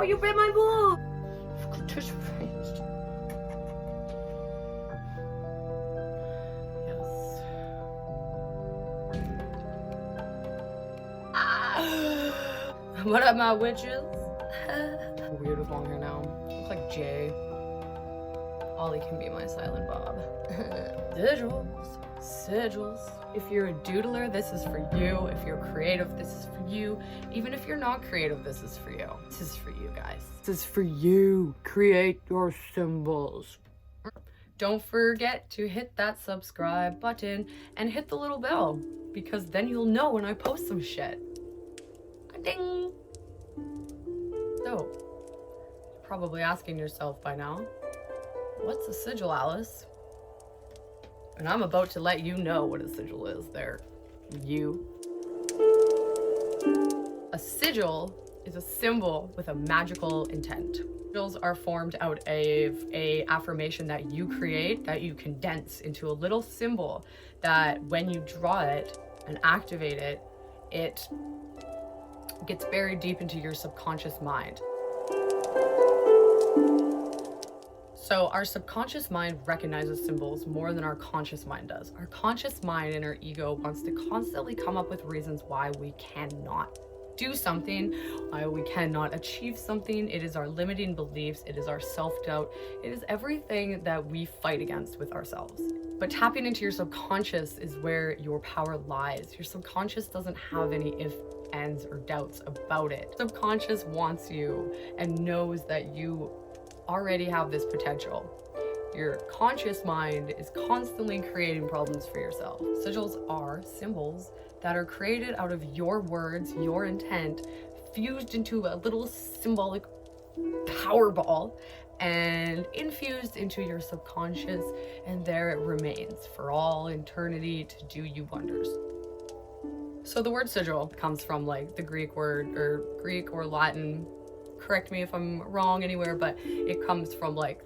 Oh, you bit my boob! Yes. What up, my witches? Weird with long hair now. I look like Jay. Ollie can be my silent Bob. Sigils. If you're a doodler, this is for you. If you're creative, this is for you. Even if you're not creative, this is for you. This is for you guys. This is for you. Create your symbols. Don't forget to hit that subscribe button and hit the little bell, because then you'll know when I post some shit. Ding! So, you're probably asking yourself by now, what's a sigil, Alice? And I'm about to let you know what a sigil is there. You. A sigil is a symbol with a magical intent. Sigils are formed out of a affirmation that you create, that you condense into a little symbol that when you draw it and activate it, it gets buried deep into your subconscious mind. So our subconscious mind recognizes symbols more than our conscious mind does. Our conscious mind and our ego wants to constantly come up with reasons why we cannot do something, why we cannot achieve something. It is our limiting beliefs, it is our self-doubt, it is everything that we fight against with ourselves. But tapping into your subconscious is where your power lies. Your subconscious doesn't have any ifs, ands, or doubts about it. Subconscious wants you and knows that you already have this potential. Your conscious mind is constantly creating problems for yourself. Sigils are symbols that are created out of your words, your intent, fused into a little symbolic power ball and infused into your subconscious, and there it remains for all eternity to do you wonders. So the word sigil comes from like the Greek word, or Greek or Latin, correct me if I'm wrong anywhere, but it comes from like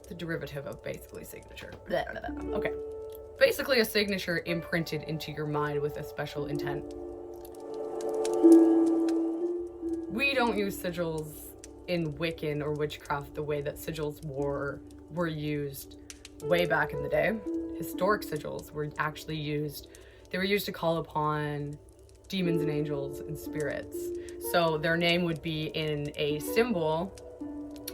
the derivative of basically signature. Okay. Basically a signature imprinted into your mind with a special intent. We don't use sigils in Wiccan or witchcraft the way that sigils were used way back in the day. Historic sigils were actually used, they were used to call upon demons and angels and spirits. So their name would be in a symbol,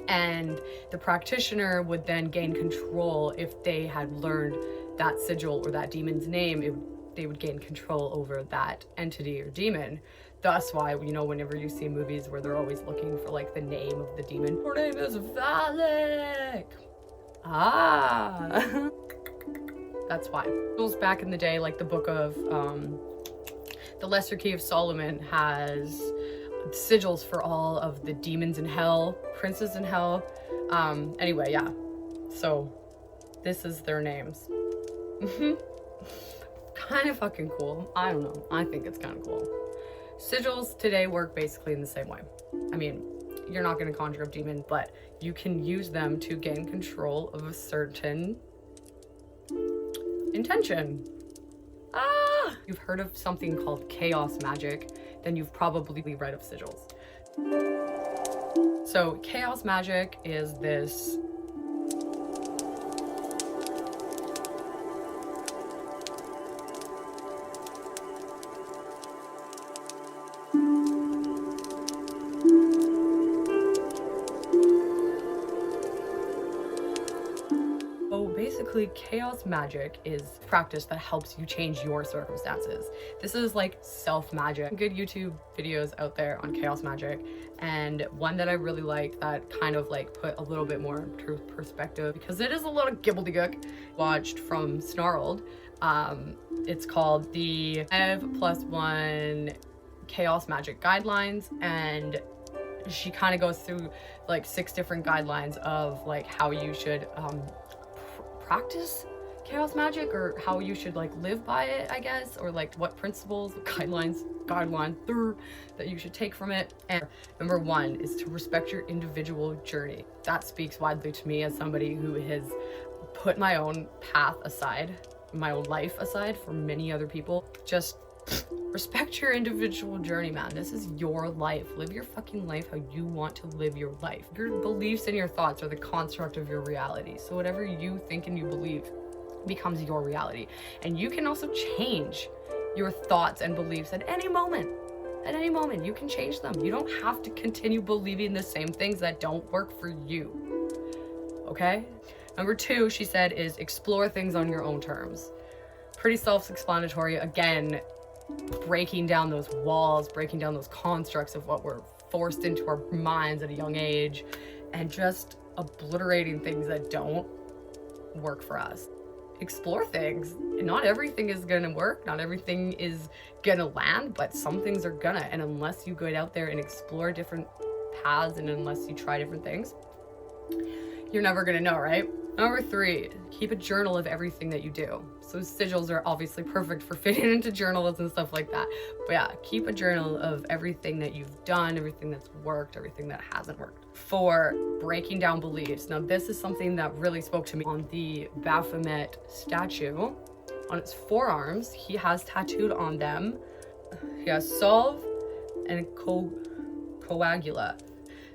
and the practitioner would then gain control. If they had learned that sigil or that demon's name, they would gain control over that entity or demon. That's why, you know, whenever you see movies where they're always looking for like the name of the demon, her name is Valak. Ah. That's why. Sigils back in the day, like the book of the Lesser Key of Solomon has sigils for all of the demons in hell, princes in hell. Anyway, yeah. So this is their names. Kind of fucking cool. I don't know. I think it's kind of cool. Sigils today work basically in the same way. I mean, you're not going to conjure up demon, but you can use them to gain control of a certain intention. Ah! You've heard of something called chaos magic, then you've probably read of sigils. So chaos magic is this basically chaos magic is practice that helps you change your circumstances. This is like self magic. Good YouTube videos out there on chaos magic, and one that I really liked that kind of like put a little bit more into perspective, because it is a lot of gibbledygook, watched from Snarled. It's called the 5+1 Chaos Magic Guidelines, and she kind of goes through like 6 different guidelines of like how you should practice chaos magic, or how you should like live by it, I guess, or like what principles, guideline that you should take from it. And number 1 is to respect your individual journey. That speaks widely to me as somebody who has put my own path aside, my own life aside for many other people. Just Respect your individual journey, man. This is your life. Live your fucking life how you want to live your life. Your beliefs and your thoughts are the construct of your reality. So whatever you think and you believe becomes your reality. And you can also change your thoughts and beliefs at any moment. At any moment, you can change them. You don't have to continue believing the same things that don't work for you. Okay? Number 2, she said, is explore things on your own terms. Pretty self-explanatory. Again, breaking down those walls, breaking down those constructs of what we're forced into our minds at a young age, and just obliterating things that don't work for us. Explore things. Not everything is gonna work, not everything is gonna land, but some things are gonna. And unless you go out there and explore different paths, and unless you try different things, you're never gonna know, right? Number 3, keep a journal of everything that you do. So sigils are obviously perfect for fitting into journals and stuff like that. But yeah, keep a journal of everything that you've done, everything that's worked, everything that hasn't worked. 4, breaking down beliefs. Now this is something that really spoke to me. On the Baphomet statue, on its forearms, he has tattooed on them, he has solve and coagula.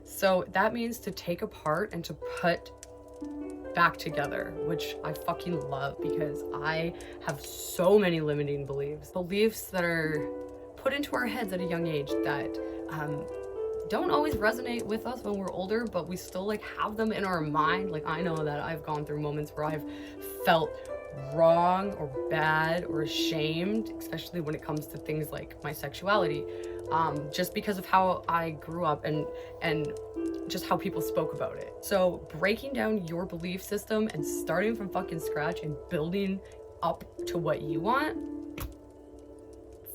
So that means to take apart and to put back together, which I fucking love because I have so many limiting beliefs that are put into our heads at a young age that don't always resonate with us when we're older, but we still like have them in our mind. Like I know that I've gone through moments where I've felt wrong or bad or ashamed, especially when it comes to things like my sexuality, just because of how I grew up and just how people spoke about it. So breaking down your belief system and starting from fucking scratch and building up to what you want,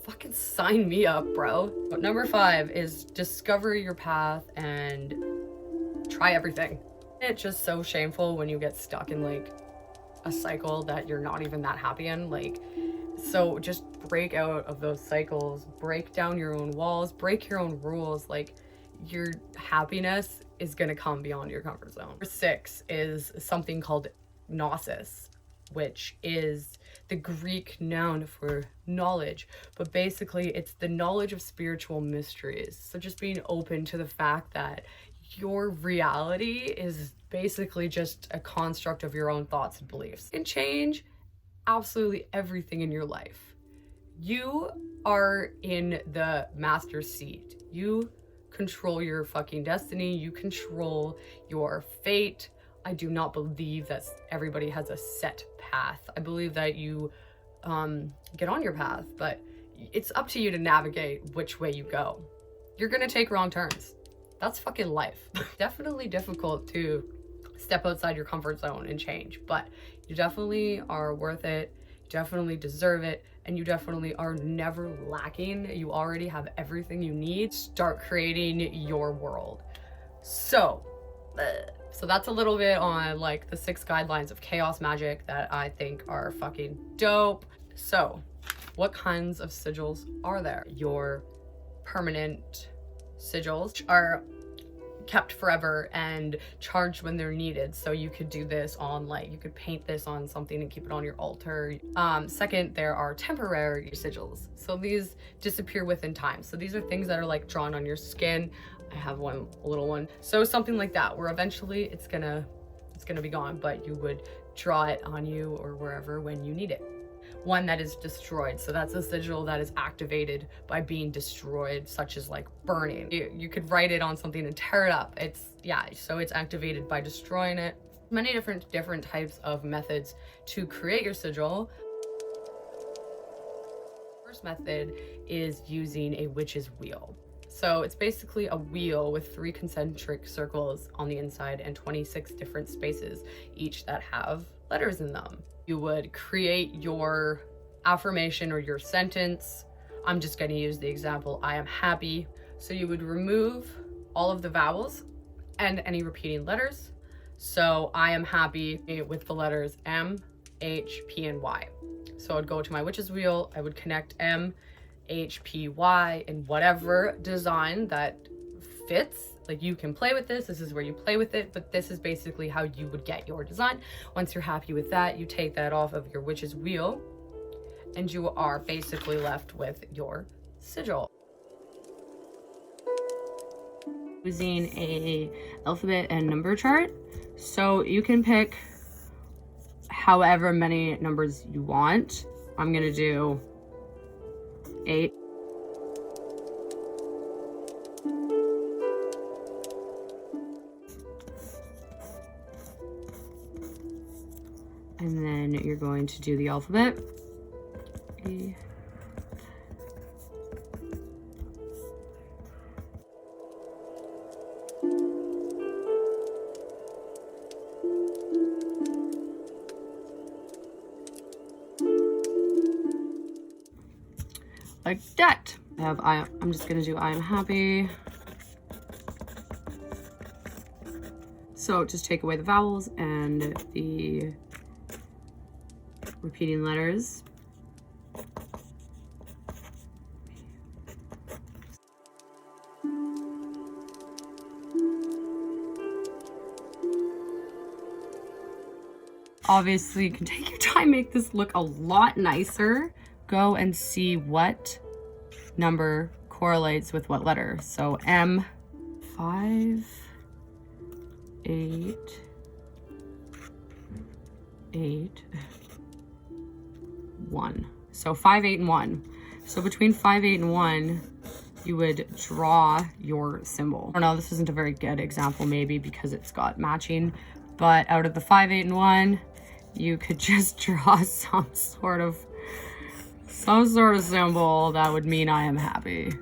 fucking sign me up, bro. But number 5 is discover your path and try everything. It's just so shameful when you get stuck in like a cycle that you're not even that happy in. Like, so just break out of those cycles, break down your own walls, break your own rules. Like, your happiness is gonna come beyond your comfort zone. Number 6 is something called gnosis, which is the Greek noun for knowledge, but basically it's the knowledge of spiritual mysteries. So just being open to the fact that your reality is basically just a construct of your own thoughts and beliefs. It can change absolutely everything in your life. You are in the master's seat. You control your fucking destiny. You control your fate. I do not believe that everybody has a set path. I believe that you get on your path, but it's up to you to navigate which way you go. You're gonna take wrong turns. That's fucking life. Definitely difficult to step outside your comfort zone and change, but you definitely are worth it. You definitely deserve it. And you definitely are never lacking. You already have everything you need. Start creating your world. So that's a little bit on like the 6 guidelines of chaos magic that I think are fucking dope. So what kinds of sigils are there? Your permanent sigils are kept forever and charged when they're needed. So you could do this on like, you could paint this on something and keep it on your altar. Second, there are temporary sigils. So these disappear within time. So these are things that are like drawn on your skin. I have one, a little one. So something like that, where eventually it's gonna be gone, but you would draw it on you or wherever when you need it. One that is destroyed. So that's a sigil that is activated by being destroyed, such as like burning. You could write it on something and tear it up. So it's activated by destroying it. Many different types of methods to create your sigil. First method is using a witch's wheel. So it's basically a wheel with 3 concentric circles on the inside and 26 different spaces, each that have letters in them. You would create your affirmation or your sentence. I'm just going to use the example, I am happy. So you would remove all of the vowels and any repeating letters. So I am happy with the letters M, H, P, and Y. So I'd go to my witch's wheel, I would connect M, H, P, Y in whatever design that fits. Like, you can play with this is where you play with it, but this is basically how you would get your design. Once you're happy with that, you take that off of your witch's wheel and you are basically left with your sigil. Using a alphabet and number chart, so you can pick however many numbers you want. I'm gonna do 8. And then you're going to do the alphabet. A. Like that. I'm just gonna do I am happy. So just take away the vowels and the repeating letters. Obviously, you can take your time, make this look a lot nicer. Go and see what number correlates with what letter. So M, 5, 8, 8, 1. So 5, 8, and 1. So between 5, 8, and 1, you would draw your symbol. I don't know, this isn't a very good example maybe because it's got matching, but out of the 5, 8, and 1, you could just draw some sort of symbol that would mean I am happy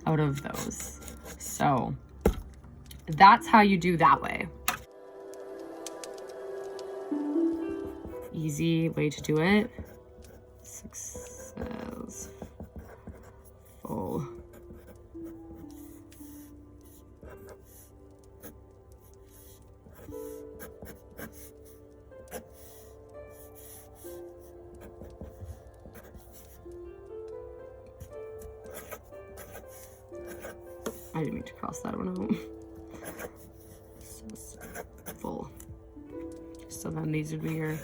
out of those. So that's how you do that way. Easy way to do it. Successful. I didn't mean to cross that one out. Full. So then these would be your,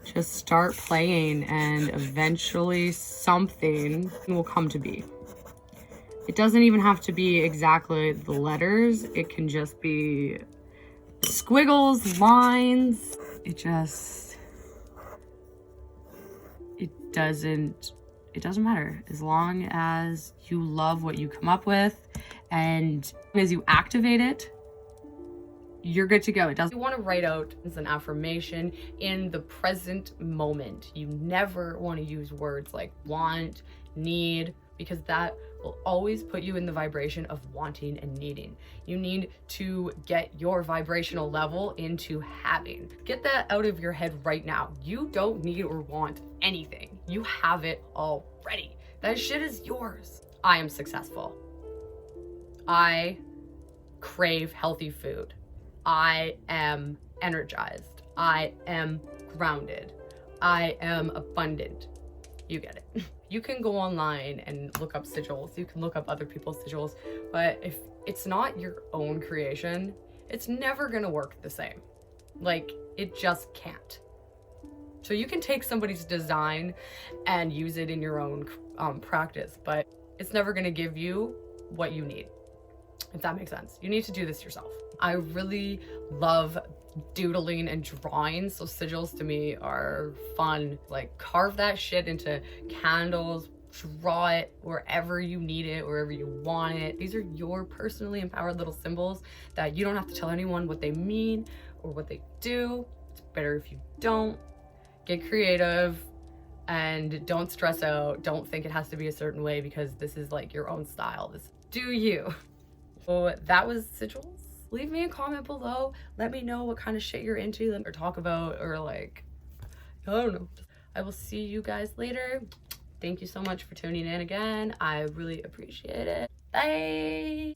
just start playing and eventually something will come to be. It doesn't even have to be exactly the letters. It can just be squiggles, lines. It doesn't matter as long as you love what you come up with, and as you activate it, you're good to go. You want to write out as an affirmation in the present moment. You never want to use words like want, need, because that will always put you in the vibration of wanting and needing. You need to get your vibrational level into having. Get that out of your head right now. You don't need or want anything. You have it already. That shit is yours. I am successful. I crave healthy food. I am energized. I am grounded. I am abundant. You get it. You can go online and look up sigils. You can look up other people's sigils, but if it's not your own creation, it's never gonna work the same. Like, it just can't. So you can take somebody's design and use it in your own practice, but it's never gonna give you what you need, if that makes sense. You need to do this yourself. I really love doodling and drawing, so sigils to me are fun. Like, carve that shit into candles, draw it wherever you need it, wherever you want it. These are your personally empowered little symbols that you don't have to tell anyone what they mean or what they do. It's better if you don't. Get creative and don't stress out. Don't think it has to be a certain way, because this is like your own style. This do you. So that was sigils. Leave me a comment below. Let me know what kind of shit you're into or talk about, or like, I don't know. I will see you guys later. Thank you so much for tuning in again. I really appreciate it. Bye.